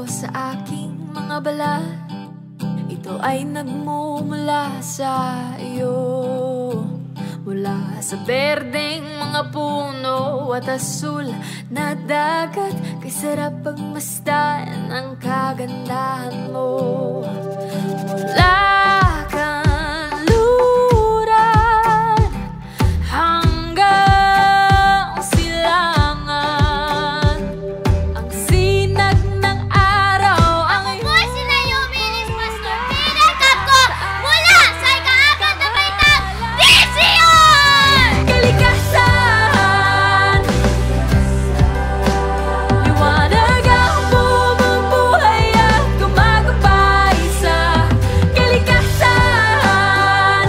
dito sa aking mga balat. Ito ay nagmumula sa iyo. Mula sa berdeng mga puno at asul na dagat, kay sarap pagmasdan ang kagandahan mo. Mula kanluran hanggang silangan, ang sinag ng araw ang Ako si Naomi Liz Pastor, pinakap ko mula sa ika-4 na baitang Vision! kalikasan. Liwanag ang bumubuhay at gumagabay sa kalikasan.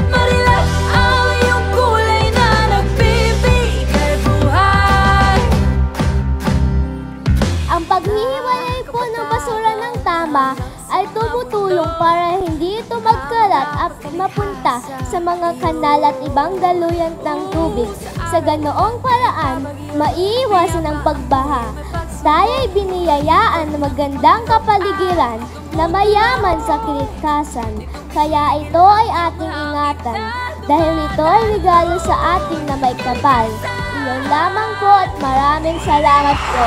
Marilap ang iyong kulay na nagbibigay buhay. Ang paghihiwalay po ng basura ng tama ay tumutulong para hindi ito magkalat at mapunta sa mga kanal at ibang daluyan ng tubig. Sa ganoong paraan, maiiwasan ang pagbaha. Tayo'y biniyayaan ng magandang kapaligiran na mayaman sa kalikasan. Kaya ito ay ating ingatan dahil ito ay regalo sa ating na may kapal. Iyon lamang po at maraming salamat po.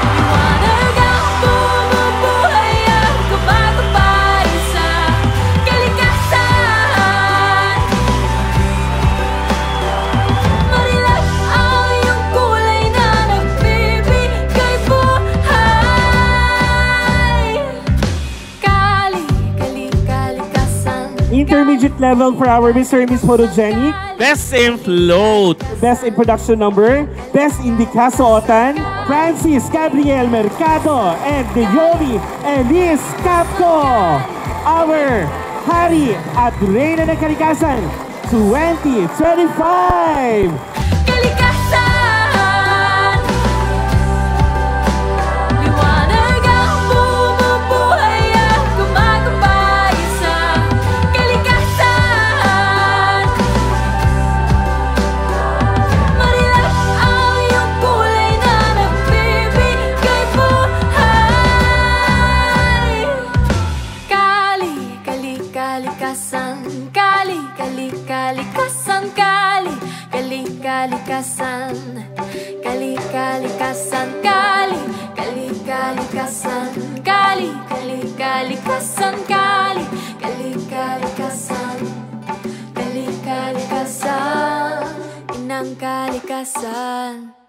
Liwanag ang bumubuhay at gumagabay sa kalikasan. Marilap ang iyong kulay na nagbibigay buhay. Kalikasan. Intermediate level for our Mr. and Miss Photogenic. Best in float. Best in production number. Best in the Kasuotan. Francis Gabriel Mercado and Naomi Liz Capco. Our Hari at Reyna ng Kalikasan 2025. Kalikasan. Liwanag ang bumubuhay at gumagabay sa kalikasan. Marilap ang iyong kulay na nagbibigay buhay. Kalikasan. Kalikasan. Kalikasan. Kalikasan. Kalikasan. Kalikasan. Kalikasan. Inang kalikasan.